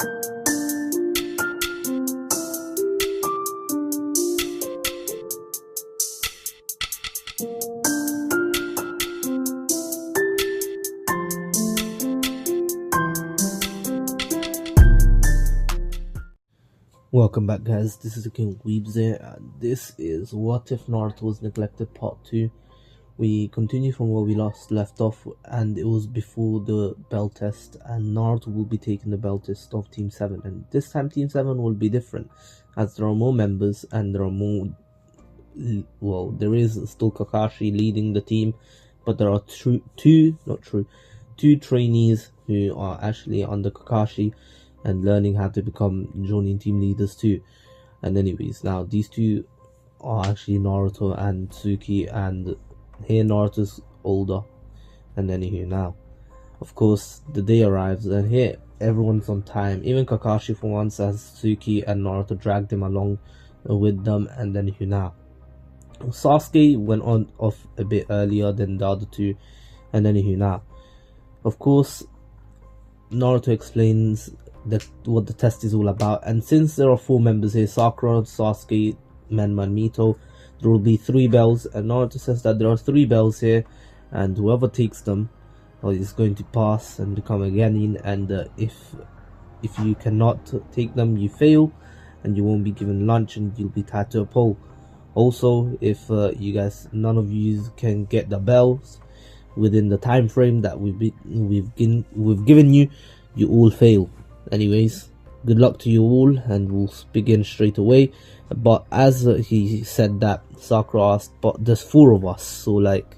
Welcome back, guys. This is the King Weebs here, and this is What If Naruto Was Neglected Part 2. We continue from where we left off, and it was before the bell test, and Naruto will be taking the bell test of Team 7, and this time Team 7 will be different, as there are more members, and there are more, well, there is still Kakashi leading the team, but there are two trainees who are actually under Kakashi, and learning how to become joining team leaders too. And anyways, now these two are actually Naruto and Tsuki, and here Naruto's older. And anywho, now of course the day arrives, and here everyone's on time, even Kakashi for once, as Tsuki and Naruto dragged him along with them. And anywho, now Sasuke went off a bit earlier than the other two. And anywho, now of course Naruto explains what the test is all about, and since there are 4 members here, Sakura, Sasuke, Menma and Mito, there will be 3 bells, and Naruto says that there are 3 bells here, and whoever takes them is going to pass and become a Genin, and if you cannot take them, you fail and you won't be given lunch, and you'll be tied to a pole. Also, if none of you can get the bells within the time frame that we've given you, you all fail. Anyways, good luck to you all, and we'll begin straight away. But as he said that, Sakura asked, but there's 4 of us, so like,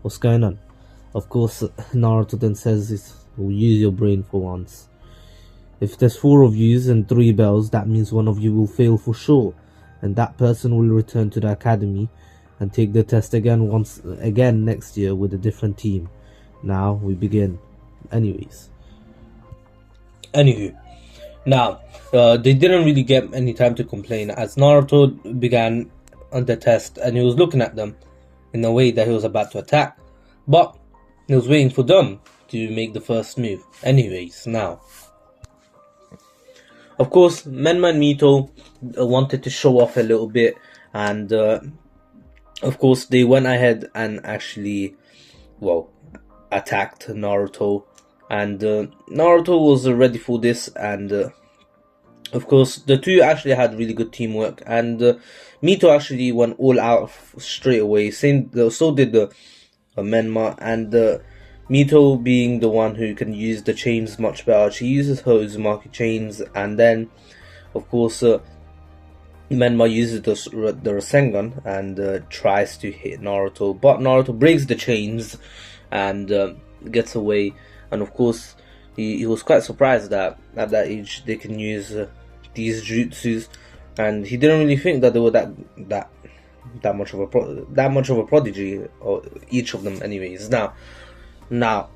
what's going on? Of course, Naruto then says, we'll use your brain for once. If there's 4 of yous and 3 bells, that means one of you will fail for sure, and that person will return to the academy and take the test again next year with a different team. Now we begin. Anywho, now they didn't really get any time to complain, as Naruto began on the test, and he was looking at them in a way that he was about to attack, but he was waiting for them to make the first move. Anyways, now of course Menma and Mito wanted to show off a little bit, and of course they went ahead and actually, well, attacked Naruto. And Naruto was ready for this, and of course the two actually had really good teamwork, and Mito actually went all out straight away. So did Menma, and Mito, being the one who can use the chains much better, she uses her Uzumaki chains, and then of course Menma uses the Rasengan and tries to hit Naruto, but Naruto breaks the chains and gets away. And of course, he was quite surprised that at that age they can use these jutsus, and he didn't really think that they were that much of a prodigy, or each of them. Anyways, now,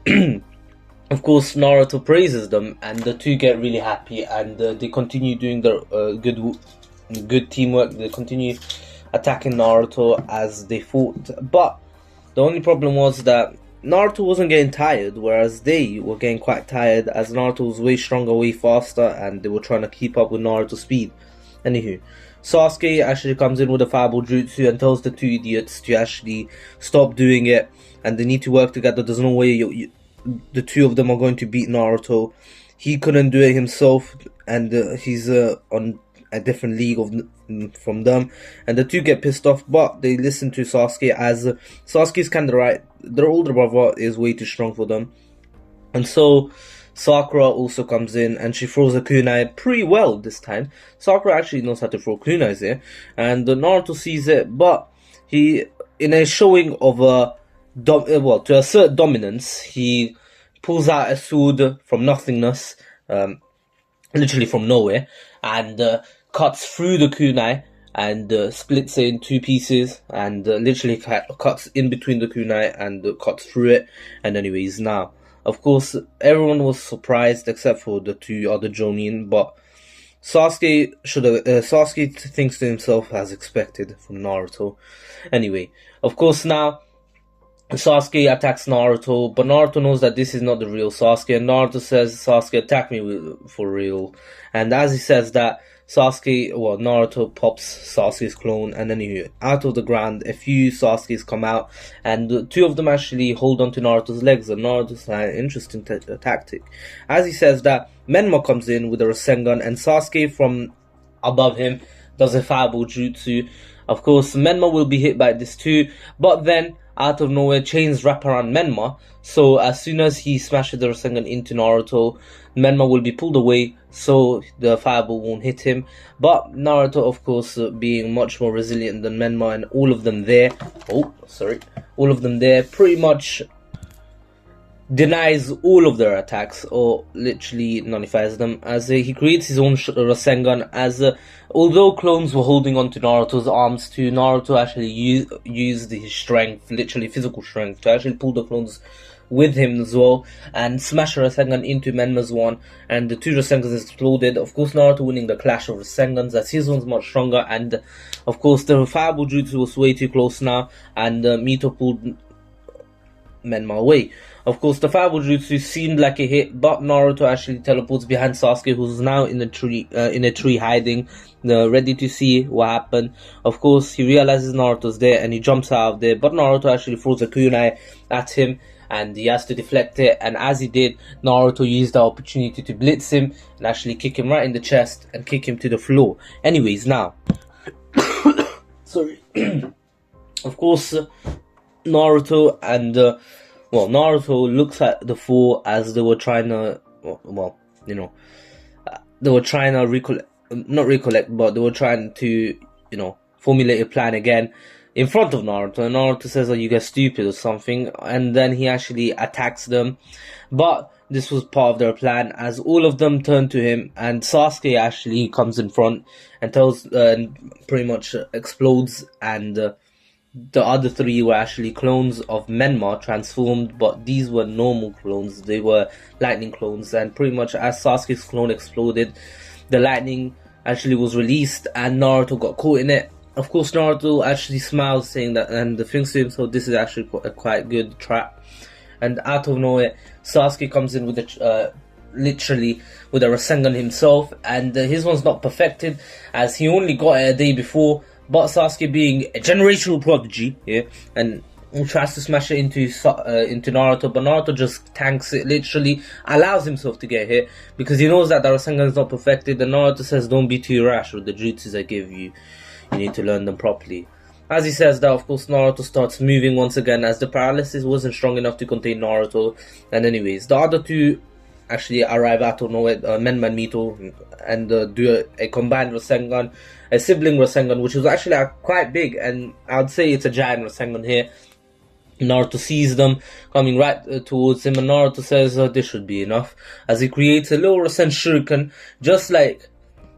of course, Naruto praises them, and the two get really happy, and they continue doing their good teamwork. They continue attacking Naruto as they fought, but the only problem was that Naruto wasn't getting tired, whereas they were getting quite tired, as Naruto was way stronger, way faster, and they were trying to keep up with Naruto's speed. Anywho, Sasuke actually comes in with a fireball jutsu and tells the 2 idiots to actually stop doing it, and they need to work together. There's no way the 2 of them are going to beat Naruto. He couldn't do it himself, and he's on a different league from them, and the 2 get pissed off, but they listen to Sasuke, as Sasuke's kind of right. Their older brother is way too strong for them, and so Sakura also comes in, and she throws a kunai pretty well this time. Sakura actually knows how to throw kunais here, and Naruto sees it, but he, in a showing of to assert dominance, he pulls out a sword from nothingness, literally from nowhere, and cuts through the kunai and splits it in 2 pieces, and literally cuts in between the kunai and cuts through it. And anyways, now of course everyone was surprised except for the 2 other Jonin, but Sasuke thinks to himself, as expected from Naruto. Anyway, of course, now Sasuke attacks Naruto, but Naruto knows that this is not the real Sasuke, and Naruto says, Sasuke, attack me for real. And as he says that, Naruto pops Sasuke's clone, and then out of the ground, a few Sasuke's come out, and two of them actually hold onto Naruto's legs, and Naruto's like, interesting tactic. As he says that, Menma comes in with a Rasengan, and Sasuke from above him does a fireball jutsu. Of course, Menma will be hit by this too, but then out of nowhere, chains wrap around Menma, so as soon as he smashes the Rasengan into Naruto, Menma will be pulled away, so the fireball won't hit him. But Naruto, of course, being much more resilient than Menma, and all of them there, pretty much denies all of their attacks, or literally nullifies them, as he creates his own Rasengan, as although clones were holding on to Naruto's arms too, Naruto actually used his strength, literally physical strength, to actually pull the clones with him as well, and smash a Rasengan into Menma's one, and the two Rasengans exploded. Of course, Naruto winning the clash of Rasengans, as his one's much stronger, and of course the fireball jutsu was way too close now, and Mito pulled Menma away. Of course, the fireball jutsu seemed like a hit, but Naruto actually teleports behind Sasuke, who's now in a tree hiding, ready to see what happened. Of course, he realizes Naruto's there, and he jumps out of there, but Naruto actually throws a kunai at him, and he has to deflect it, and as he did, Naruto used the opportunity to blitz him, and actually kick him right in the chest, and kick him to the floor. Anyways, now, sorry, of course, Naruto and Naruto looks at the four as they were trying to, they were trying to not recollect, but they were trying to, formulate a plan again in front of Naruto. And Naruto says, "Oh, you guys stupid" or something, and then he actually attacks them. But this was part of their plan, as all of them turn to him, and Sasuke actually comes in front and tells, pretty much explodes, and the other three were actually clones of Menma transformed, but these were normal clones. They were lightning clones, and pretty much as Sasuke's clone exploded, the lightning actually was released, and Naruto got caught in it. Of course, Naruto actually smiles, saying that, and thinks to himself, this is actually a quite good trap. And out of nowhere, Sasuke comes in with literally with a Rasengan himself, and his one's not perfected, as he only got it a day before. But Sasuke, being a generational prodigy, and he tries to smash it into Naruto, but Naruto just tanks it, literally allows himself to get hit, because he knows that the Rasengan is not perfected, and Naruto says, don't be too rash with the jutsus I give you, you need to learn them properly. As he says that, of course, Naruto starts moving once again, as the paralysis wasn't strong enough to contain Naruto. And anyways, the other two actually arrive out of nowhere, Menma and Mito, and do a combined Rasengan, a sibling Rasengan, which was actually quite big, and I would say it's a giant Rasengan here. Naruto sees them coming right towards him, and Naruto says, this should be enough, as he creates a little Rasen Shuriken, just like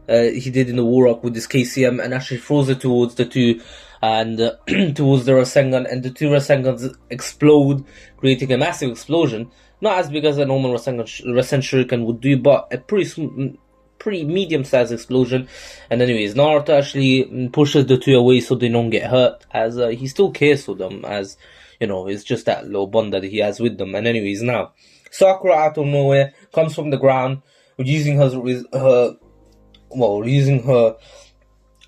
he did in the War Rock with his KCM, and actually throws it towards the two, and towards the Rasengan, and the two Rasengans explode, creating a massive explosion. Not as big as a normal Rasen Shuriken would do, but a pretty medium-sized explosion. And anyways, Naruto actually pushes the two away so they don't get hurt, as he still cares for them, as, it's just that little bond that he has with them. And anyways, now, Sakura out of nowhere comes from the ground, using her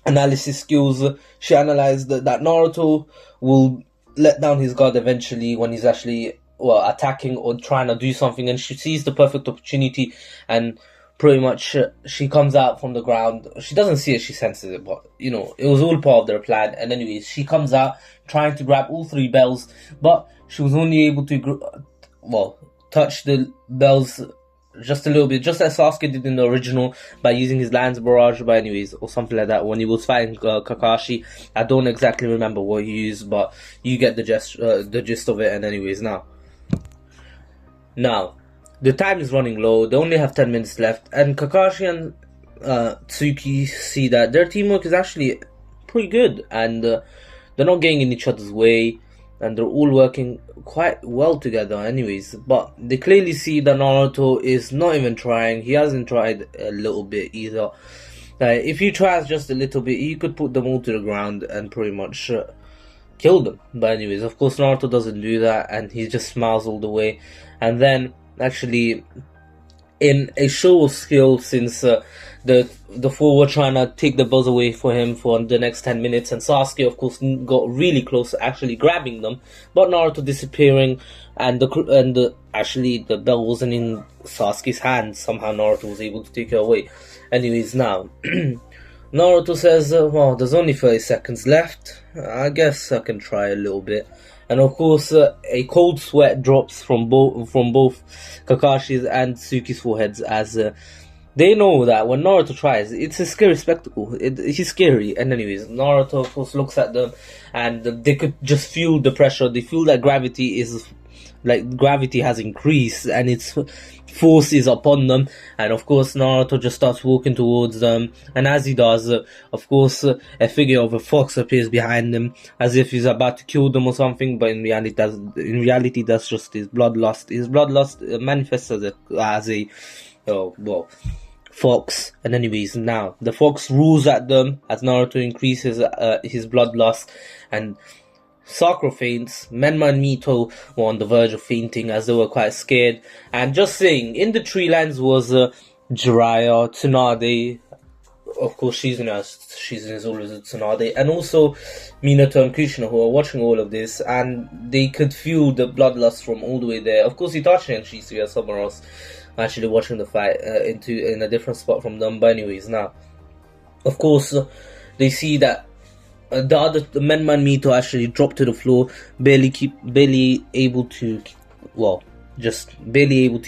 analysis skills. She analyzed that Naruto will let down his guard eventually when he's actually attacking or trying to do something, and she sees the perfect opportunity, and pretty much she comes out from the ground. She doesn't see it, she senses it, but it was all part of their plan. And anyways, she comes out trying to grab all three bells, but she was only able to touch the bells just a little bit, just as Sasuke did in the original, by using his Lion's Barrage, but anyways, or something like that, when he was fighting Kakashi. I don't exactly remember what he used, but you get the gist of it. And anyways, now, the time is running low, they only have 10 minutes left, and Kakashi and Tsuki see that their teamwork is actually pretty good, and they're not getting in each other's way, and they're all working quite well together anyways. But they clearly see that Naruto is not even trying. He hasn't tried a little bit either. If he tries just a little bit, he could put them all to the ground and pretty much kill them. But anyways, of course Naruto doesn't do that, and he just smiles all the way. And then actually, in a show of skill, since the four were trying to take the buzz away for him for the next 10 minutes, and Sasuke of course got really close to actually grabbing them, but Naruto disappearing, and actually the bell wasn't in Sasuke's hands. Somehow Naruto was able to take it away. Anyways, now Naruto says, well, there's only 30 seconds left, I guess I can try a little bit. And of course, a cold sweat drops from both Kakashi's and Tsuki's foreheads, as they know that when Naruto tries, it's a scary spectacle. He's scary. And anyways, Naruto of course looks at them, and they could just feel the pressure. They feel that gravity has increased, and its force is upon them. And of course Naruto just starts walking towards them, and as he does, of course a figure of a fox appears behind him, as if he's about to kill them or something, but in reality that's just his bloodlust. His bloodlust manifests as a fox. And anyways, now the fox roars at them as Naruto increases his bloodlust, and Sakura faints. Menma and Mito were on the verge of fainting as they were quite scared. And just saying, in the tree lands was Jiraiya, Tsunade. Of course, she's in as old as Tsunade, and also Minato and Kushina, who are watching all of this, and they could feel the bloodlust from all the way there. Of course, Itachi and Shisuya are somewhere else, actually watching the fight in a different spot from them. But anyways, now, of course, they see that the Menma and Mito actually drop to the floor, barely able to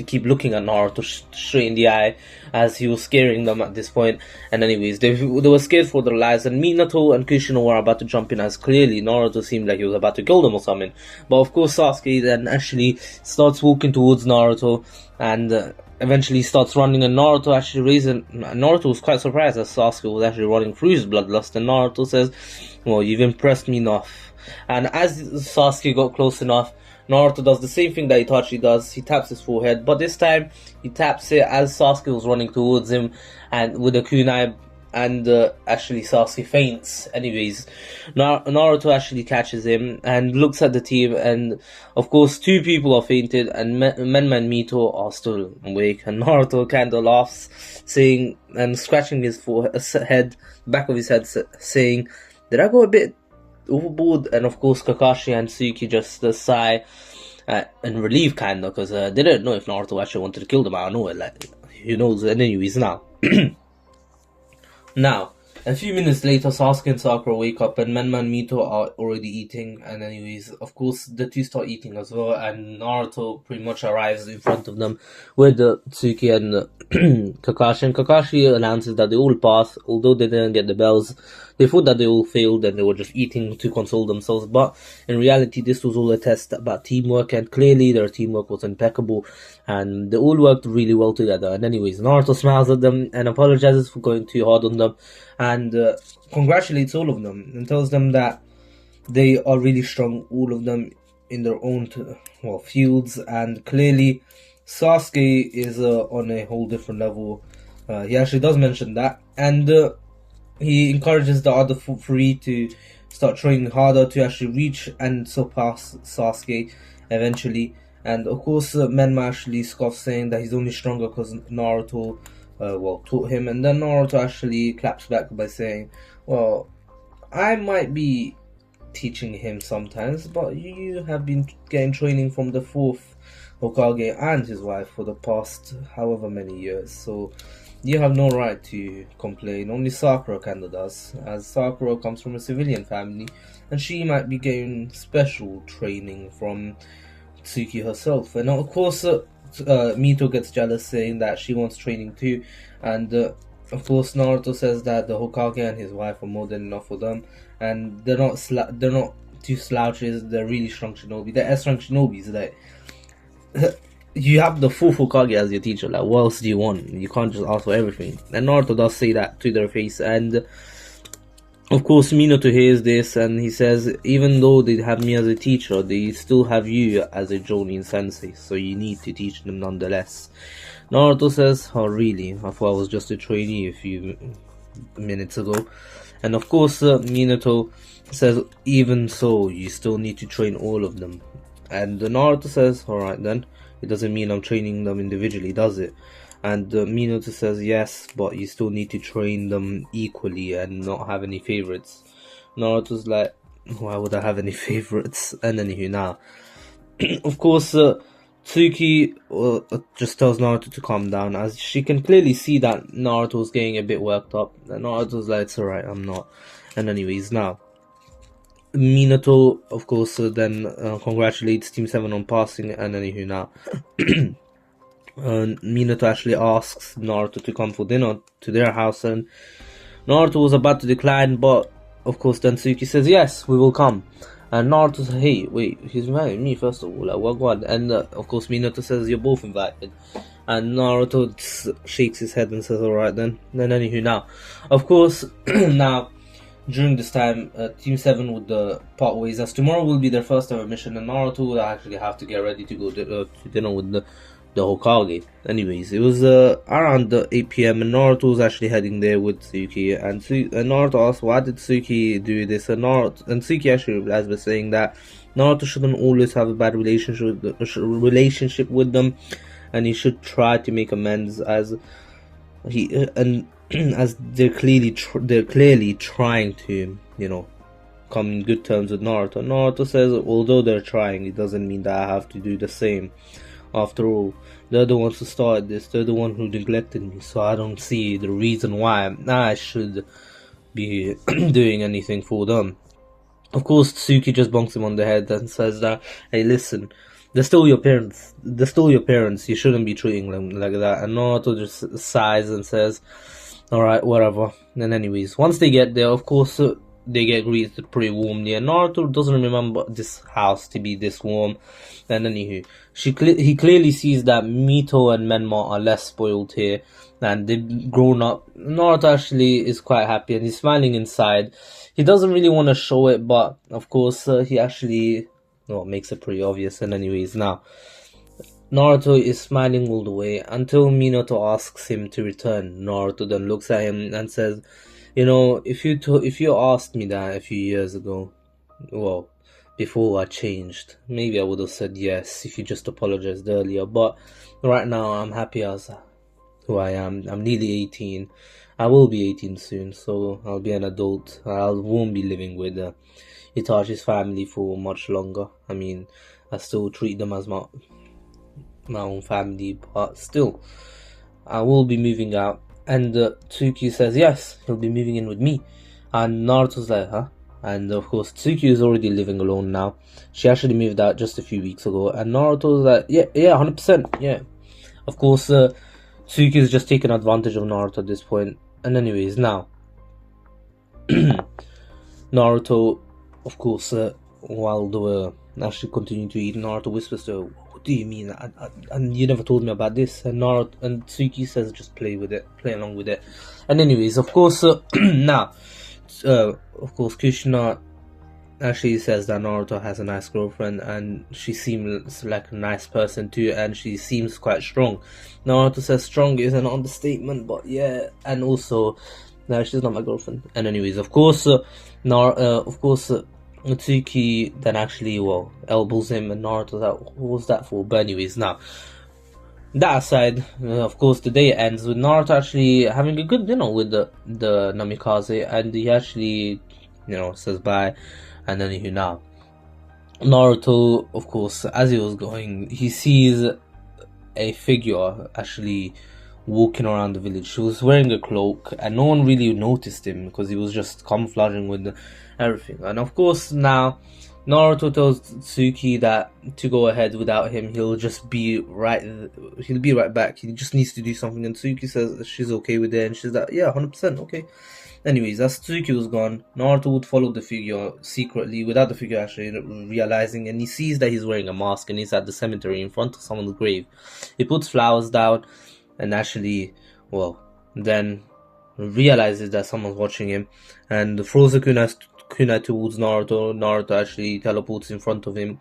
keep looking at Naruto straight in the eye, as he was scaring them at this point. And anyways, they were scared for their lives, and Minato and Kushina were about to jump in, as clearly Naruto seemed like he was about to kill them or something. But of course Sasuke then actually starts walking towards Naruto, and eventually starts running, and Naruto was quite surprised as Sasuke was actually running through his bloodlust, and Naruto says, well, you've impressed me enough. And as Sasuke got close enough, Naruto does the same thing that Itachi does. He taps his forehead, but this time he taps it as Sasuke was running towards him, and with a kunai, and actually Sasuke faints. Anyways, Naruto actually catches him and looks at the team, and of course 2 people are fainted, and Menma and Mito are still awake, and Naruto kinda laughs, saying, and scratching his back of his head, saying, did I go a bit overboard? And of course Kakashi and Tsuki just sigh in relief, kinda, because they didn't know if Naruto actually wanted to kill them out of nowhere, like, who knows. And anyways, now, a few minutes later, Sasuke and Sakura wake up, and Menma and Mito are already eating. And anyways, of course, the 2 start eating as well, and Naruto pretty much arrives in front of them with Tsuki and Kakashi. And Kakashi announces that they all passed, although they didn't get the bells. They thought that they all failed, and they were just eating to console themselves. But in reality, this was all a test about teamwork, and clearly their teamwork was impeccable, and they all worked really well together. And anyways, Naruto smiles at them and apologizes for going too hard on them, and congratulates all of them, and tells them that they are really strong, all of them, in their own fields. And clearly Sasuke is on a whole different level. He actually does mention that, and he encourages the other 3 to start training harder to actually reach and surpass Sasuke eventually. And of course Menma actually scoffs, saying that he's only stronger because Naruto taught him. And then Naruto actually claps back by saying, well, I might be teaching him sometimes, but you have been getting training from the 4th Hokage and his wife for the past however many years, so you have no right to complain. Only Sakura kinda does, as Sakura comes from a civilian family, and she might be getting special training from Tsuki herself. And of course Mito gets jealous, saying that she wants training too. And of course Naruto says that the Hokage and his wife are more than enough for them, and they're not 2 slouches. They're really strong shinobi. They're S-rank shinobis. Like, you have the 4th Hokage as your teacher, like, what else do you want? You can't just ask for everything. And Naruto does say that to their face. And of course Minato hears this, and he says, even though they have me as a teacher, they still have you as a Jonin sensei, so you need to teach them nonetheless. Naruto says, oh really? I thought I was just a trainee a few minutes ago. And of course Minato says, even so, you still need to train all of them. And Naruto says, alright then, it doesn't mean I'm training them individually, does it? And Minato says, yes, but you still need to train them equally and not have any favorites. Naruto's like, why would I have any favorites? And anywho, now, of course, Tsuki just tells Naruto to calm down, as she can clearly see that Naruto's getting a bit worked up. And Naruto's like, it's alright, I'm not. And anyways, now, Minato, of course, then congratulates Team 7 on passing, and anywho, now, Minato actually asks Naruto to come for dinner to their house, and Naruto was about to decline, but of course then Tsuki says, yes, we will come. And Naruto says, hey, wait, he's inviting me first of all, like, what? And of course Minato says, you're both invited. And Naruto shakes his head and says, alright then. Then anywho, now, of course, now, during this time, Team 7 would part ways, as tomorrow will be their first ever mission, and Naruto will actually have to get ready to go to dinner with the Hokage. Anyways, it was around 8 p.m. and Naruto was actually heading there with Tsuki, and Naruto asked, why did Tsuki do this? And Tsuki actually replies by saying that Naruto shouldn't always have a bad relationship with them, and he should try to make amends, as as they're clearly trying to, you know, come in good terms with Naruto. Naruto says, although they're trying, it doesn't mean that I have to do the same. After all, they're the ones who started this, they're the one who neglected me, so I don't see the reason why I should be doing anything for them. Of course, Tsuki just bonks him on the head and says that, hey, listen, they're still your parents, you shouldn't be treating them like that. And Naruto just sighs and says, alright, whatever. And anyways, once they get there, of course, they get greeted pretty warmly, and Naruto doesn't remember this house to be this warm. And anywho, he clearly sees that Mito and Menma are less spoiled here, and they've grown up. Naruto actually is quite happy, and he's smiling inside. He doesn't really want to show it, but of course, he actually makes it pretty obvious. And anyways, now, Naruto is smiling all the way until Minato asks him to return. Naruto then looks at him and says, you know, if you asked me that a few years ago, well, before I changed, maybe I would have said yes if you just apologized earlier. But right now, I'm happy as who I am. I'm nearly 18. I will be 18 soon, so I'll be an adult. I won't be living with Itachi's family for much longer. I mean, I still treat them as my own family, but still, I will be moving out. And Tsuki says, yes, he'll be moving in with me. And Naruto's like, huh? And of course, Tsuki is already living alone now. She actually moved out just a few weeks ago. And Naruto's like, yeah, 100%, yeah. Of course, Tsuki is just taking advantage of Naruto at this point. And anyways, now, Naruto, of course, while they were actually continuing to eat, Naruto whispers to her, what do you mean? And you never told me about this. And Tsuki says, just play along with it. And anyways, of course, now, of course, Kushina actually says that Naruto has a nice girlfriend, and she seems like a nice person too, and she seems quite strong. Naruto says strong is an understatement, but yeah, and also, no, she's not my girlfriend. And anyways, of course, Tsuki then actually, elbows him, and Naruto's like, what was that for? But anyways, now, that aside, of course, the day ends with Naruto actually having a good dinner with the Namikaze, and he actually, says bye. And then now, Naruto, of course, as he was going, he sees a figure actually walking around the village. She was wearing a cloak, and no one really noticed him because he was just camouflaging with everything. And of course, now Naruto tells Tsuki that to go ahead without him, he'll be right back. He just needs to do something, and Tsuki says she's okay with it, and she's like, yeah, 100% okay. Anyways, as Tsuki was gone, Naruto would follow the figure secretly, without the figure actually realizing, and he sees that he's wearing a mask, and he's at the cemetery in front of someone's grave. He puts flowers down, and actually, then realizes that someone's watching him, and throws a kunai towards Naruto. Naruto actually teleports in front of him,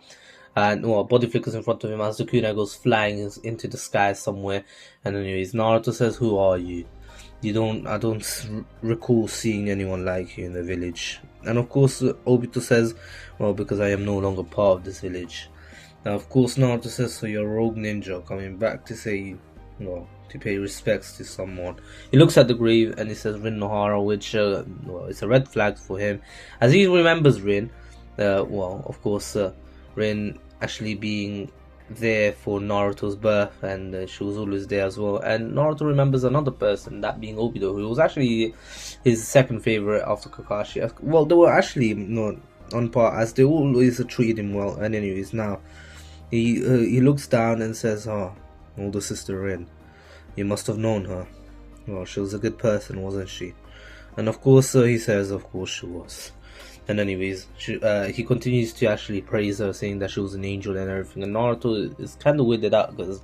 and body flickers in front of him as the kunai goes flying into the sky somewhere. And anyways, Naruto says, who are you? I don't recall seeing anyone like you in the village. And of course, Obito says, well, because I am no longer part of this village. Now, of course, Naruto says, so you're a rogue ninja coming back to say, well, to pay respects to someone. He looks at the grave and he says Rin Nohara, which, well, it's a red flag for him. As he remembers Rin, well, of course, Rin actually being there for Naruto's birth, and she was always there as well. And Naruto remembers another person, that being Obito, who was actually his second favorite after Kakashi. Well, they were actually not on par, as they always treated him well. And anyways, now he looks down and says, "Oh, older sister Rin, you must have known her. Well, she was a good person, wasn't she?" And of course, he says, "Of course she was." And anyways, he continues to actually praise her, saying that she was an angel and everything. And Naruto is kind of weirded out because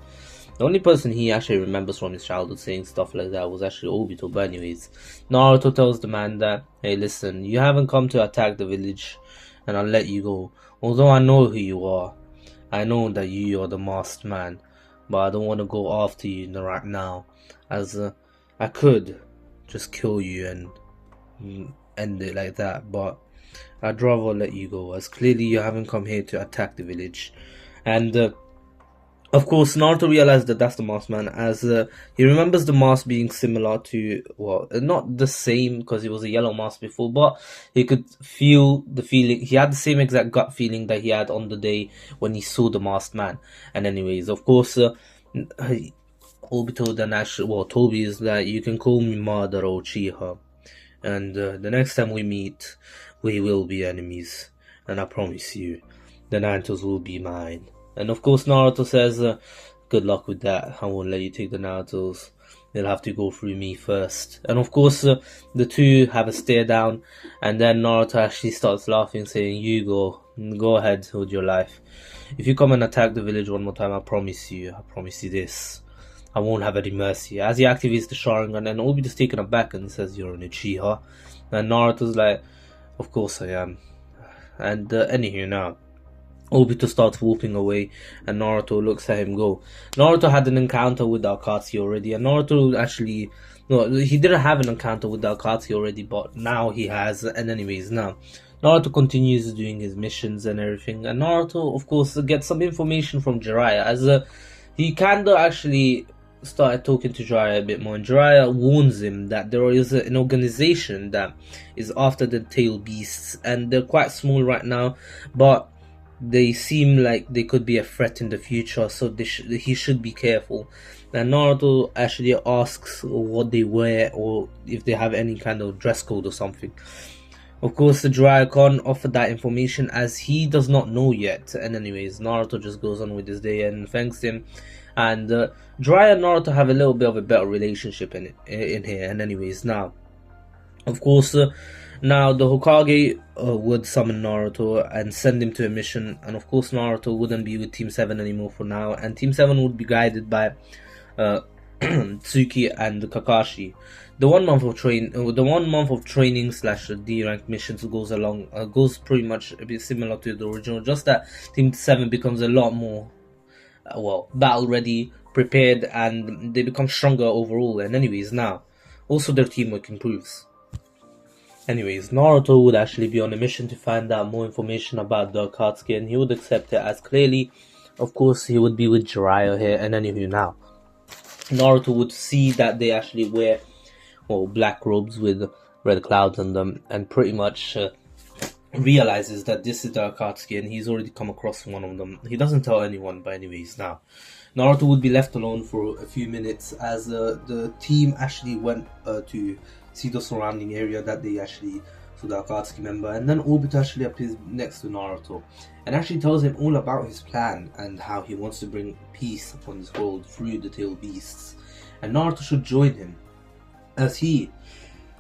the only person he actually remembers from his childhood saying stuff like that was actually Obito. But anyways, Naruto tells the man that, hey, listen, you haven't come to attack the village, and I'll let you go. Although I know who you are, I know that you are the masked man, but I don't want to go after you right now, as I could just kill you and end it like that, but I'd rather let you go, as clearly you haven't come here to attack the village. And of course, Naruto realized that that's the masked man, as he remembers the mask being similar to, well, not the same because he was a yellow mask before, but he could feel the feeling. He had the same exact gut feeling that he had on the day when he saw the masked man. And anyways, of course, Obito then actually, well, Toby is that you can call me Madara Uchiha, and the next time we meet, we will be enemies, and I promise you, the Narutos will be mine. And of course, Naruto says, good luck with that. I won't let you take the Narutos. They'll have to go through me first. And of course, the two have a stare down, and then Naruto actually starts laughing, saying, you go ahead with your life. If you come and attack the village one more time, I promise you this, I won't have any mercy. As he activates the Sharingan, and Obito's taken aback and says, you're an Uchiha. And Naruto's like, of course I am. And anywho, now Obito starts walking away, and Naruto looks at him go. Naruto had an encounter with the Akatsuki already, and Naruto actually, no, he didn't have an encounter with the Akatsuki already, but now he has. And anyways, now Naruto continues doing his missions and everything, and Naruto, of course, gets some information from Jiraiya, as he kinda actually started talking to Jiraiya a bit more, and Jiraiya warns him that there is an organization that is after the tail beasts, and they're quite small right now, but they seem like they could be a threat in the future, so he should be careful. And Naruto actually asks what they wear, or if they have any kind of dress code or something. Of course, the Jiraiya can't offer that information as he does not know yet. And anyways, Naruto just goes on with his day and thanks him. And Jiraiya and Naruto have a little bit of a better relationship in here. And anyways, now, of course, now the Hokage would summon Naruto and send him to a mission. And of course, Naruto wouldn't be with Team 7 anymore for now. And Team 7 would be guided by Tsuki and Kakashi. The 1 month of training slash D rank missions goes pretty much a bit similar to the original, just that Team 7 becomes a lot more battle ready, prepared, and they become stronger overall. And anyways, now also their teamwork improves. Anyways, Naruto would actually be on a mission to find out more information about the Akatsuki, and he would accept it, as clearly, of course, he would be with Jiraiya here. And anywho, now Naruto would see that they actually wear black robes with red clouds on them, and pretty much realizes that this is the Akatsuki, and he's already come across one of them. He doesn't tell anyone, but anyways, now Naruto would be left alone for a few minutes as the team actually went to see the surrounding area that they actually saw the Akatsuki member, and then Obito actually appears next to Naruto and actually tells him all about his plan and how he wants to bring peace upon this world through the tail beasts, and Naruto should join him, as he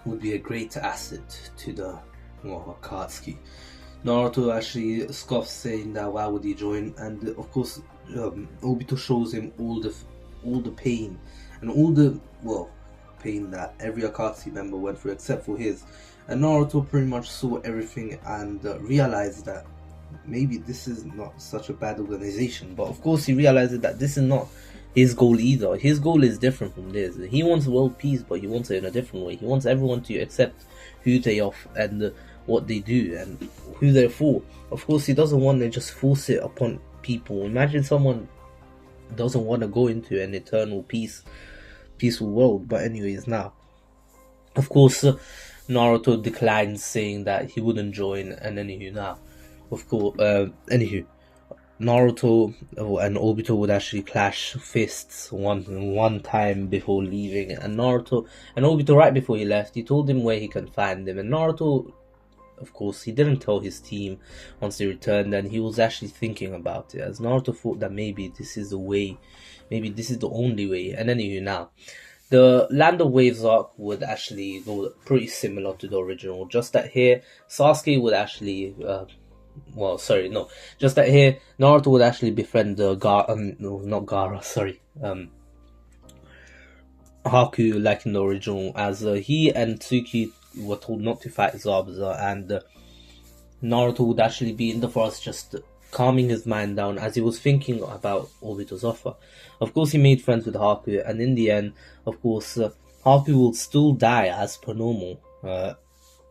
would be a great asset to the Akatsuki. Naruto actually scoffs, saying that why would he join, and of course Obito shows him all the pain and all the pain that every Akatsuki member went through except for his, and Naruto pretty much saw everything and realized that maybe this is not such a bad organization. But of course he realizes that this is not his goal either. His goal is different from this. He wants world peace, but he wants it in a different way. He wants everyone to accept who they are and what they do and who they're for. Of course, he doesn't want to just force it upon people. Imagine someone doesn't want to go into an eternal peaceful world. But anyways, now, of course, Naruto declines, saying that he wouldn't join. And anywho, now, of course, anywho, Naruto and Obito would actually clash fists one time before leaving, and Naruto and Obito, right before he left, he told him where he can find him, and Naruto, of course, he didn't tell his team once they returned, and he was actually thinking about it, as Naruto thought that maybe this is the way, maybe this is the only way. And anyway, now, the Land of Waves arc would actually go pretty similar to the original, just that here, Sasuke would actually, just that here, Naruto would actually befriend Haku, like in the original, as he and Tsuki were told not to fight Zabuza, and Naruto would actually be in the forest just calming his mind down as he was thinking about Obito's offer. Of course, he made friends with Haku, and in the end, of course, Haku will still die as per normal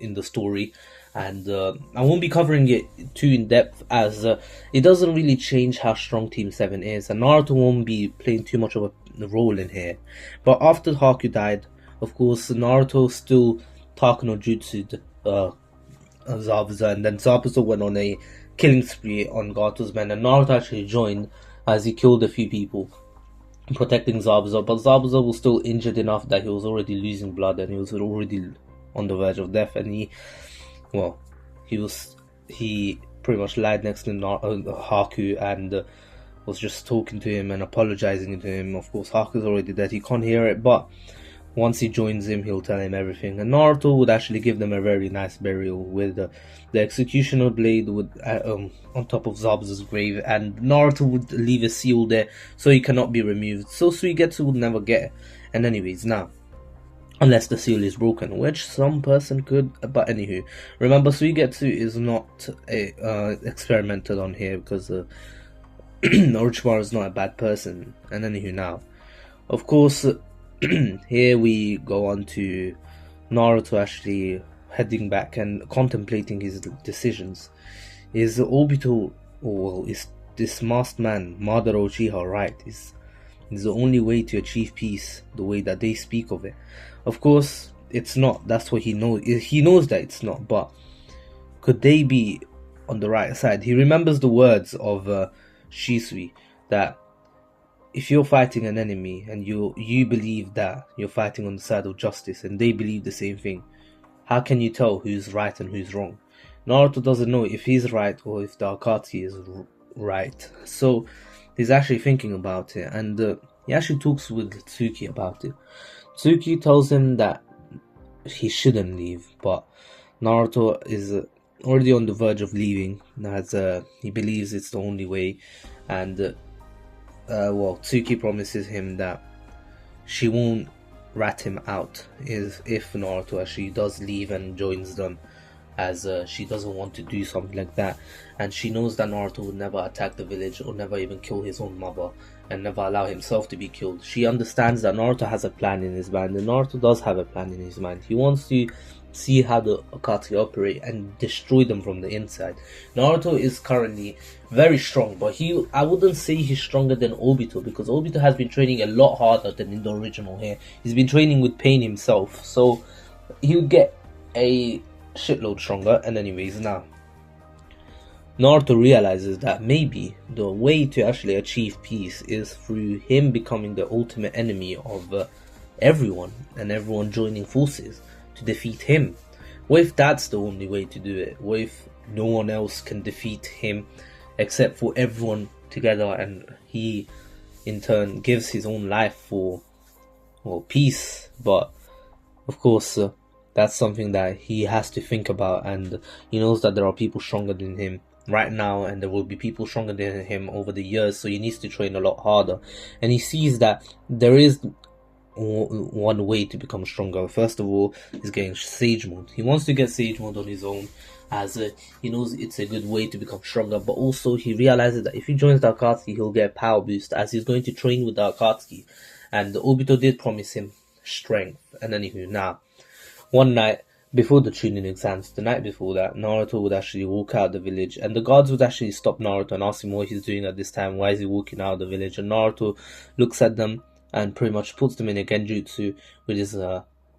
in the story, and I won't be covering it too in depth, as it doesn't really change how strong Team 7 is, and Naruto won't be playing too much of a role in here. But after Haku died, of course, Naruto still Takano Jutsu'd Zabuza, and then Zabuza went on a killing spree on Gato's men, and Naruto actually joined as he killed a few people protecting Zabuza, but Zabuza was still injured enough that he was already losing blood and he was already on the verge of death, and he pretty much lied next to Haku and was just talking to him and apologizing to him. Of course, Haku's already dead, he can't hear it, but once he joins him, he'll tell him everything. And Naruto would actually give them a very nice burial with the executioner blade on top of Zabuza's grave, and Naruto would leave a seal there so he cannot be removed, so Suigetsu would never get it. And anyways, now, unless the seal is broken, which some person could, but anywho, remember, Suigetsu is not experimented on here, because Orochimaru is not a bad person. And anywho, now, of course, here we go on to Naruto actually heading back and contemplating his decisions. Is Obito, is this masked man, Madara Uchiha, right? Is the only way to achieve peace, the way that they speak of it? Of course, it's not. That's what he knows. He knows that it's not, but could they be on the right side? He remembers the words of Shisui, that if you're fighting an enemy and you believe that you're fighting on the side of justice and they believe the same thing, how can you tell who's right and who's wrong? Naruto doesn't know if he's right or if the Akatsuki is right. So he's actually thinking about it, and he actually talks with Tsuki about it. Tsuki tells him that he shouldn't leave, but Naruto is already on the verge of leaving, as he believes it's the only way, and Tsuki promises him that she won't rat him out if Naruto actually does leave and joins them, as she doesn't want to do something like that, and she knows that Naruto would never attack the village or never even kill his own mother and never allow himself to be killed. She understands that Naruto has a plan in his mind, and Naruto does have a plan in his mind. He wants to see how the Akatsuki operate and destroy them from the inside. Naruto is currently very strong, but I wouldn't say he's stronger than Obito, because Obito has been training a lot harder than in the original here. He's been training with pain himself, so he'll get a shitload stronger. And anyways, now Naruto realizes that maybe the way to actually achieve peace is through him becoming the ultimate enemy of everyone, and everyone joining forces to defeat him. What if that's the only way to do it? What if no one else can defeat him except for everyone together, and he in turn gives his own life for peace? But of course, that's something that he has to think about, and he knows that there are people stronger than him right now, and there will be people stronger than him over the years, so he needs to train a lot harder. And he sees that there is one way to become stronger. First of all, is getting Sage Mode. He wants to get Sage Mode on his own, as he knows it's a good way to become stronger. But also, he realizes that if he joins the Akatsuki, he'll get a power boost, as he's going to train with the Akatsuki. And Obito did promise him strength. And anywho, now, one night before the Chunin exams, the night before that, Naruto would actually walk out the village, and the guards would actually stop Naruto and ask him what he's doing at this time. Why is he walking out of the village? And Naruto looks at them and pretty much puts them in a genjutsu with his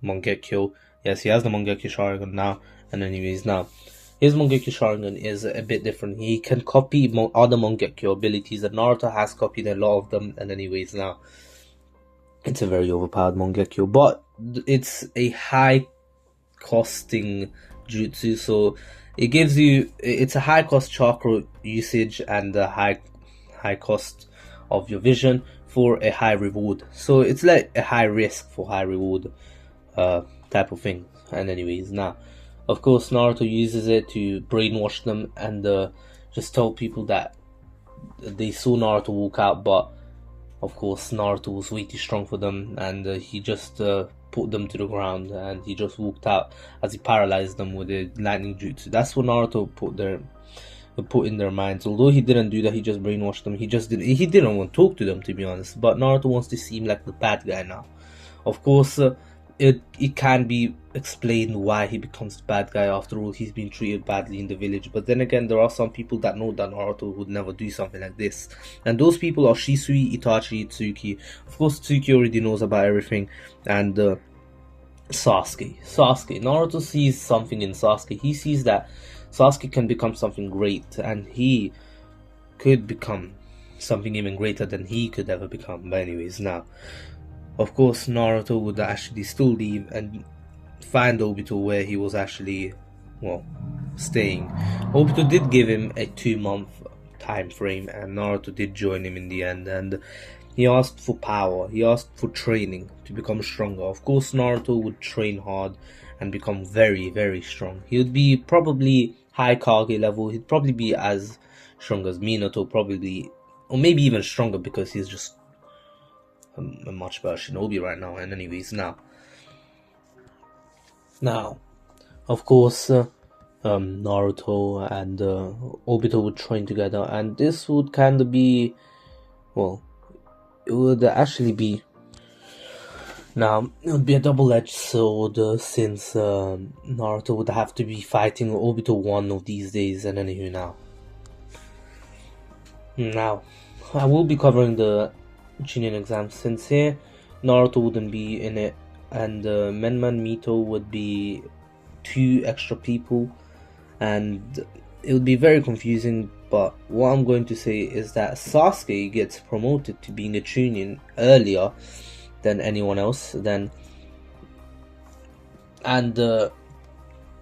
Mangekyo. Yes, he has the Mangekyo Sharingan now. And anyways, now, his Mangekyo Sharingan is a bit different. He can copy other Mangekyo abilities, and Naruto has copied a lot of them. And anyways, now, it's a very overpowered Mangekyo, but it's a high costing jutsu, so it's a high cost chakra usage and a high cost of your vision for a high reward. So it's like a high risk for high reward type of thing. And anyways, now, of course, Naruto uses it to brainwash them and just tell people that they saw Naruto walk out, but of course Naruto was way too strong for them, and he just put them to the ground, and he just walked out as he paralyzed them with a lightning jutsu. That's what Naruto put in their minds. Although he didn't do that, he just brainwashed them. He didn't want to talk to them, to be honest. But Naruto wants to seem like the bad guy now. Of course, it can be explained why he becomes the bad guy. After all, he's been treated badly in the village. But then again, there are some people that know that Naruto would never do something like this, and those people are Shisui, Itachi, Tsuki. Of course, Tsuki already knows about everything, and Sasuke. Naruto sees something in Sasuke. He sees that Sasuke can become something great, and he could become something even greater than he could ever become. But anyways, now, of course, Naruto would actually still leave and find Obito where he was actually, well, staying. Obito did give him a 2-month time frame, and Naruto did join him in the end, and he asked for power, he asked for training to become stronger. Of course, Naruto would train hard and become very, very strong. He would be probably high Kage level. He'd probably be as strong as Minato, probably, or maybe even stronger, because he's just a much better shinobi right now. And anyways, now, of course, Naruto and Obito would train together, and this would kind of be, well, it would actually be, now, it would be a double-edged sword, since Naruto would have to be fighting Obito one of these days. And anywho, now, I will be covering the Chunin exam, since here Naruto wouldn't be in it, and Menman Mito would be 2 extra people, and it would be very confusing. But what I'm going to say is that Sasuke gets promoted to being a Chunin earlier than anyone else. And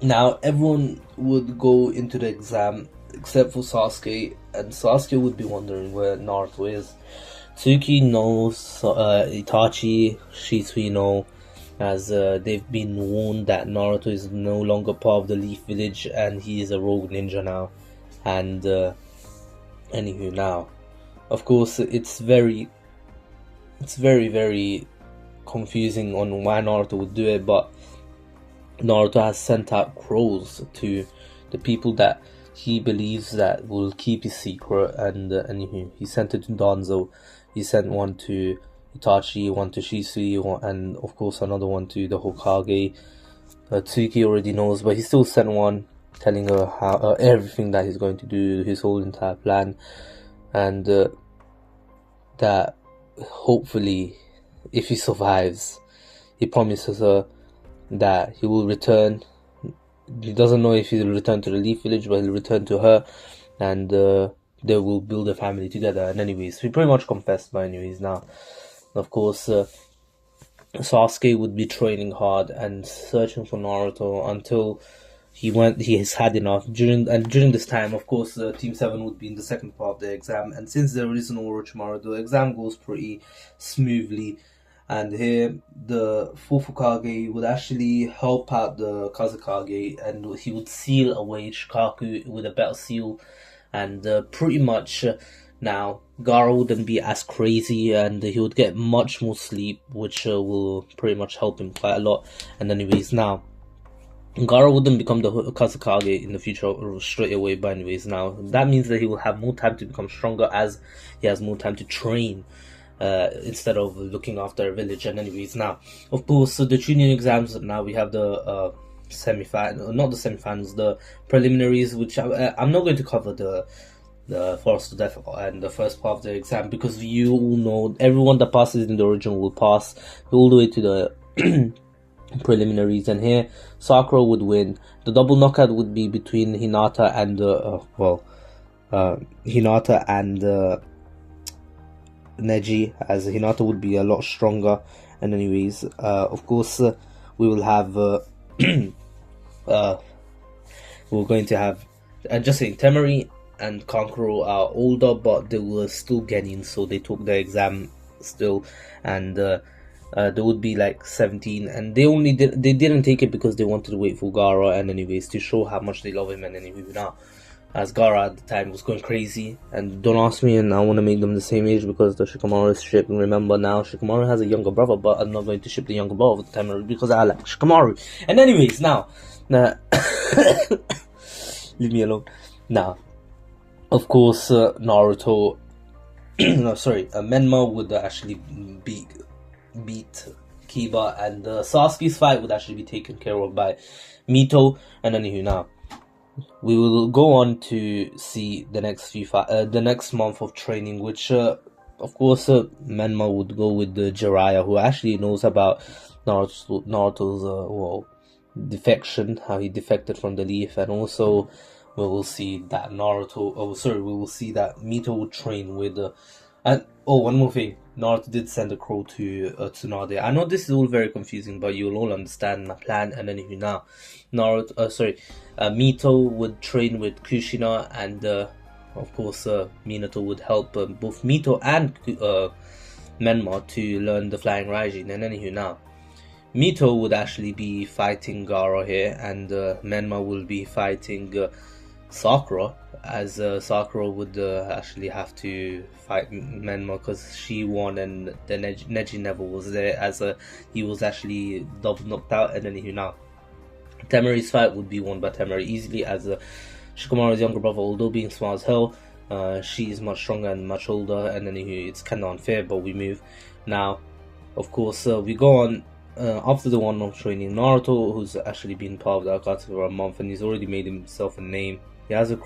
now everyone would go into the exam except for Sasuke, and Sasuke would be wondering where Naruto is. Tsuki knows, Itachi, Shisui know, as they've been warned that Naruto is no longer part of the Leaf Village and he is a rogue ninja now. And anywho, now, of course, it's very, very confusing on why Naruto would do it, but Naruto has sent out crows to the people that he believes that will keep his secret. And anywho, he sent it to Danzo, he sent one to Itachi, one to Shisui, and of course another one to the Hokage. Tsuki already knows, but he still sent one telling her how everything that he's going to do, his whole entire plan, and that hopefully, if he survives, he promises her that he will return. He doesn't know if he'll return to the Leaf Village, but he'll return to her, and they will build a family together. And anyways, he pretty much confessed. But anyways, now, of course, Sasuke would be training hard and searching for Naruto until he has had enough. During this time, of course, Team 7 would be in the second part of the exam, and since there is no Orochimaru, the exam goes pretty smoothly. And here, the fourth Hokage would actually help out the Kazekage, and he would seal away Shikaku with a better seal, and pretty much Now, Gara wouldn't be as crazy, and he would get much more sleep, which will pretty much help him quite a lot. And anyways, now, Gara wouldn't become the Kazakage in the future straight away, but anyways, now, that means that he will have more time to become stronger as he has more time to train. Instead of looking after a village. And anyways, now, of course, the junior exams, now we have the semi-final, not the semi-finals, the preliminaries, which I'm not going to cover the Forest of Death and the first part of the exam, because you all know everyone that passes in the original will pass all the way to the preliminaries, and here Sakura would win. The double knockout would be between Hinata and Hinata and Neji, as Hinata would be a lot stronger. And anyways, of course, we will have we're going to have just saying Temari and Kankuro are older, but they were still Genin, so they took the exam still, and they would be like 17, and they didn't take it because they wanted to wait for Gara, and anyways, to show how much they love him. And anyway, now, as Gara at the time was going crazy, and don't ask me, and I want to make them the same age because the Shikamaru ship. And remember, now Shikamaru has a younger brother, but I'm not going to ship the younger brother with Temari because I like Shikamaru. And anyways, now leave me alone. Now, of course, Naruto, no, sorry, Menma would actually beat Kiba, and Sasuke's fight would actually be taken care of by Mito. And anywho, now, we will go on to see the next the next month of training, which, of course, Menma would go with the Jiraiya, who actually knows about Naruto's defection, how he defected from the leaf, and also we will see that we will see that Mito would train with and one more thing, Naruto did send a crow to Tsunade. I know this is all very confusing, but you'll all understand my plan. And anyway, now Mito would train with Kushina, and of course Minato would help both Mito and Menma to learn the Flying Raijin. And anywho, now Mito would actually be fighting Gara here, and Menma will be fighting Sakura, as Sakura would actually have to fight Menma because she won, and the Neji never was there, as he was actually double knocked out. And then now Temari's fight would be won by Temari easily, as Shikamaru's younger brother, although being smart as hell, she is much stronger and much older, and then it's kind of unfair, but we move. Now, of course, we go on. After the 1 month training, Naruto, who's actually been part of the Akatsuki for a month, and he's already made himself a name. He has a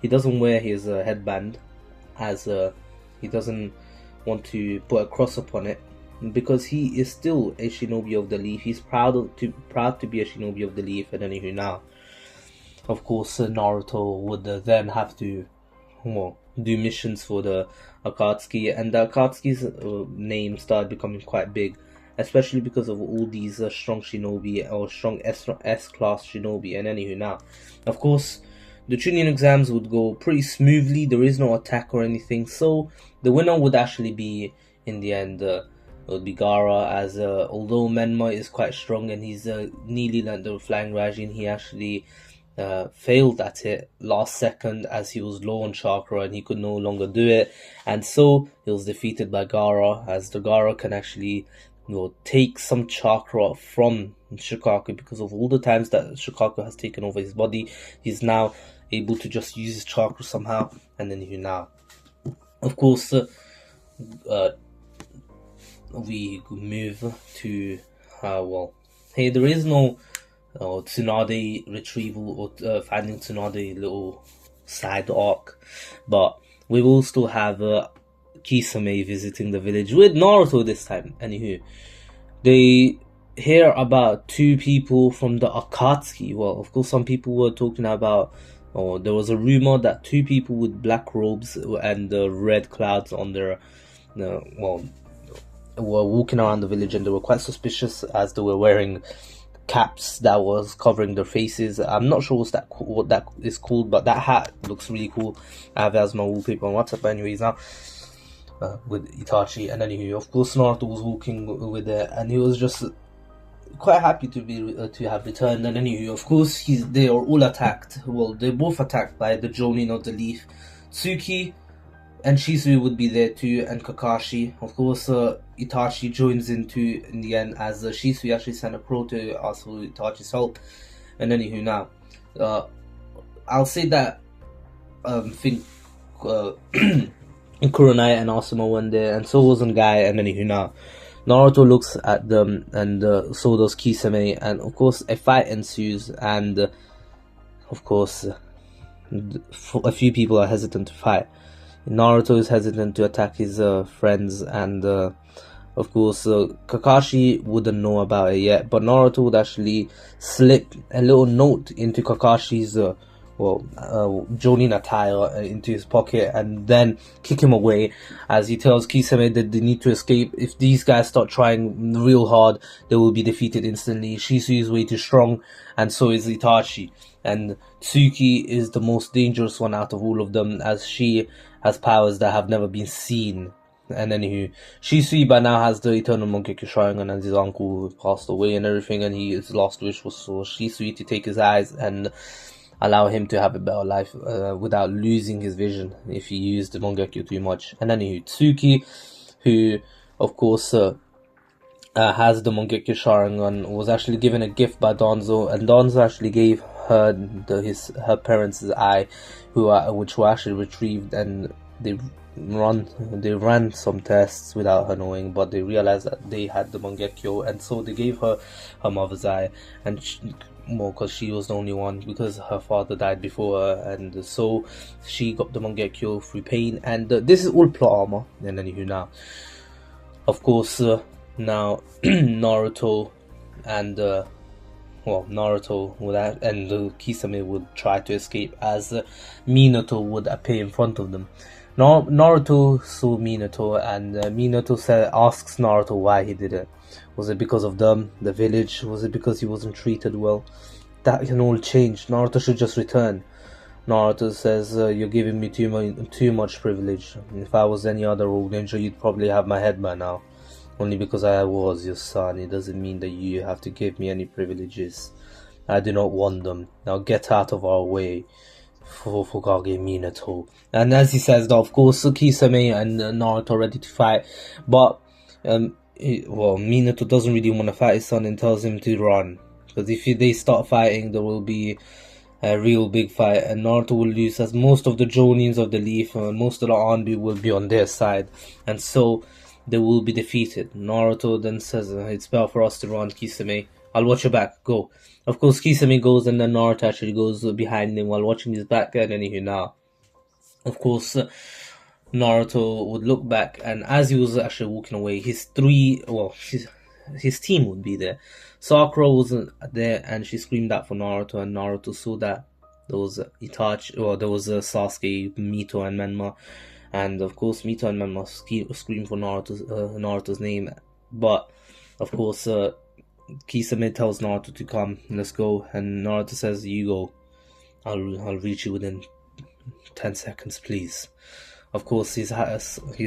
he doesn't wear his headband, as he doesn't want to put a cross upon it, because he is still a shinobi of the leaf. He's proud to be a shinobi of the leaf. And anywho, now, of course, Naruto would then have to do missions for the Akatsuki, and the Akatsuki's name started becoming quite big, especially because of all these strong shinobi or strong S-class shinobi. And anywho, now, of course, the Chunin exams would go pretty smoothly. There is no attack or anything, so the winner would actually be, in the end, would be Gara, as although Menma is quite strong and he's nearly learned the Flying Raijin, he actually failed at it last second, as he was low on chakra and he could no longer do it, and so he was defeated by Gara, as the Gara can actually take some chakra from Shikaku. Because of all the times that Shikaku has taken over his body, he's now able to just use his chakra somehow. And then now, of course, we move to hey, there is no Tsunade retrieval or finding Tsunade little side arc, but we will still have Kisame visiting the village with Naruto this time. Anywho, they hear about 2 people from the Akatsuki. Well, of course, some people were talking about, there was a rumor that 2 people with black robes and red clouds on their, were walking around the village, and they were quite suspicious as they were wearing caps that was covering their faces. I'm not sure what that is called, but that hat looks really cool. I have it as my wallpaper on WhatsApp. But anyways, now, with Itachi. And anyway, of course, Naruto was walking with it, and he was just quite happy to have returned. And anyway, of course, they are all attacked. Well, they're both attacked by the Jonin of the Leaf, Tsuki and Shisui would be there too, and Kakashi. Of course, Itachi joins in too in the end, as Shisui actually sent a crow to ask for Itachi's help. And anywho, now, I'll say that think Kurenai and Asuma went there, and so was Ngai. And anywho, now Naruto looks at them, and so does Kisame, and of course a fight ensues, and of course a few people are hesitant to fight. Naruto is hesitant to attack his friends, and of course Kakashi wouldn't know about it yet, but Naruto would actually slip a little note into Kakashi's Jonin attire into his pocket, and then kick him away, as he tells Kisame that they need to escape. If these guys start trying real hard, they will be defeated instantly. Shisui is way too strong, and so is Itachi. And Tsuki is the most dangerous one out of all of them, as she has powers that have never been seen. And anywho, Shisui by now has the Eternal Mangekyo Sharingan, and his uncle passed away and everything, and his last wish was for Shisui to take his eyes and allow him to have a better life without losing his vision if he used the Mangekyo too much. And anywho, Tsuki, who of course has the Mangekyo Sharingan, was actually given a gift by Danzo, and Danzo actually gave her her parents' eye, which were actually retrieved, and they ran some tests without her knowing, but they realized that they had the Mangekyo, and so they gave her her mother's eye, and because she was the only one, because her father died before her, and so she got the Mangekyo through pain. And this is all plot armor. And anywho, now of course now Naruto and Naruto would and Kisame would try to escape, as Minato would appear in front of them. Naruto saw Minato, and Minato asks Naruto why he did it. Was it because of them, the village? Was it because he wasn't treated well? That can all change. Naruto should just return. Naruto says, you're giving me too much privilege. If I was any other old ninja, you'd probably have my head by now. Only because I was your son, it doesn't mean that you have to give me any privileges. I do not want them. Now get out of our way. Fukage Minato. And as he says that, of course, Kisame and Naruto are ready to fight, but Minato doesn't really want to fight his son and tells him to run, because if they start fighting, there will be a real big fight, and Naruto will lose, as most of the Jonins of the Leaf and most of the Anbu will be on their side, and so they will be defeated. Naruto then says, it's better for us to run, Kisame. I'll watch your back, go. Of course, Kisame goes, and then Naruto actually goes behind him while watching his back. And anywho, now, of course, Naruto would look back, and as he was actually walking away, his team would be there. Sakura wasn't there, and she screamed out for Naruto, and Naruto saw that there was Itachi, there was Sasuke, Mito, and Menma, and of course Mito and Menma screamed for Naruto's name, but of course Kisame tells Naruto to come, let's go, and Naruto says, you go, I'll reach you within 10 seconds, please. Of course, his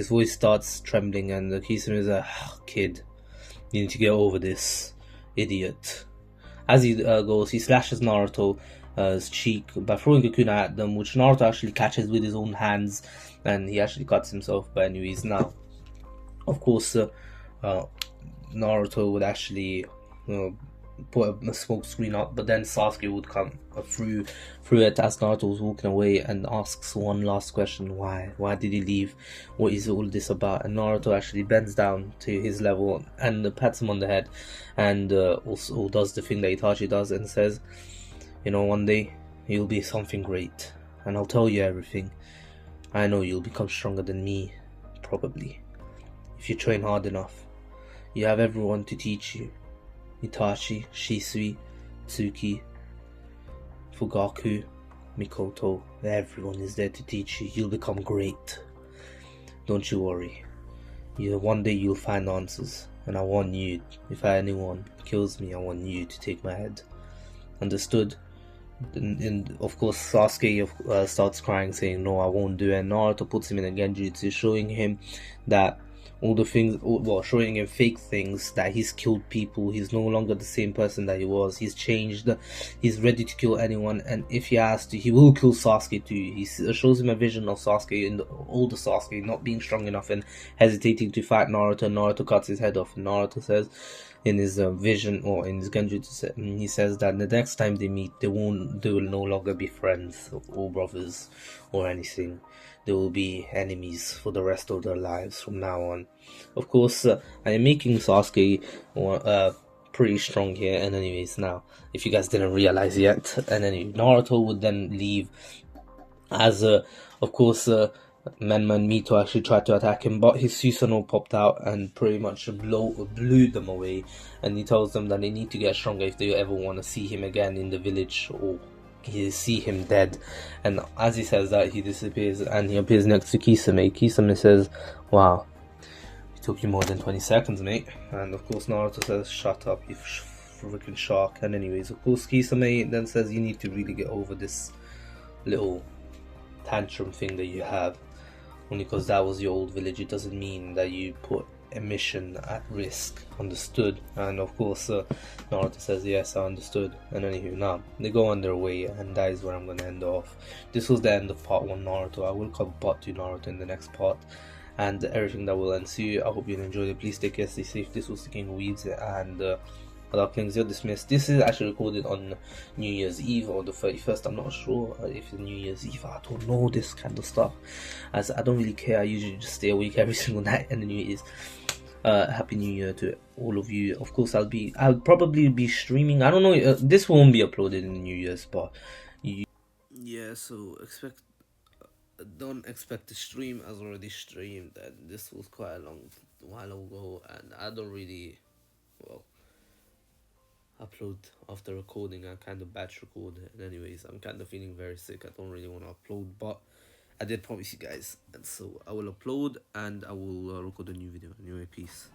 voice starts trembling, and Kisame is like, kid, you need to get over this, idiot. As he goes, he slashes Naruto's cheek by throwing a kunai at them, which Naruto actually catches with his own hands, and he actually cuts himself. But anyways, now, of course, Naruto would actually put a smoke screen up, but then Sasuke would come through it as Naruto was walking away, and asks one last question: why did he leave? What is all this about? And Naruto actually bends down to his level and pats him on the head, and also does the thing that Itachi does and says, one day you'll be something great, and I'll tell you everything. I know you'll become stronger than me, probably, if you train hard enough. You have everyone to teach you. Itachi, Shisui, Tsuki, Fugaku, Mikoto, everyone is there to teach you. You'll become great. Don't you worry. One day you'll find answers, and I want you, if anyone kills me, I want you to take my head. Understood? And of course Sasuke starts crying, saying, no, I won't do it. And Naruto puts him in a genjutsu, showing him that all the things, well, showing him fake things that he's killed people. He's no longer the same person that he was. He's changed. He's ready to kill anyone, and if he has to, he will kill Sasuke too. He shows him a vision of Sasuke, in the older Sasuke, not being strong enough and hesitating to fight Naruto. Naruto cuts his head off, and Naruto says in his vision, or in his Genjutsu, he says that the next time they meet, they will no longer be friends or brothers or anything. They will be enemies for the rest of their lives from now on. Of course, I am making Sasuke pretty strong here. And anyways, now, if you guys didn't realize yet, and then Naruto would then leave as of course, Man Mito actually tried to attack him, but his Susanoo popped out and pretty much blew them away. And he tells them that they need to get stronger if they ever want to see him again in the village, or he see him dead. And as he says that, he disappears and he appears next to Kisame. Kisame says, "Wow, it took you more than 20 seconds, mate." And of course, Naruto says, "Shut up, you freaking shark." And anyways, of course, Kisame then says, "You need to really get over this little tantrum thing that you have. Only because that was your old village, it doesn't mean that you put a mission at risk. Understood?" And of course, Naruto says, "Yes, I understood." And anywho, now they go on their way, and that is where I'm gonna end off. This was the end of part 1 Naruto. I will cover part 2 Naruto in the next part, and everything that will ensue. I hope you enjoyed it. Please take care, stay safe. This was the King of Weeds, and without Kings, you're dismissed. This is actually recorded on New Year's Eve or the 31st. I'm not sure if it's New Year's Eve. I don't know this kind of stuff, as I don't really care. I usually just stay awake every single night and the New Year's. Happy New Year to all of you. Of course, I'll probably be streaming. I don't know. This won't be uploaded in New Year's, but yeah. So don't expect the stream as already streamed, and this was quite a long while ago, and I don't really, well, upload after recording. I kind of batch record, and anyways, I'm kind of feeling very sick. I don't really want to upload, but I did promise you guys, and so I will upload and I will record a new video. Anyway, peace.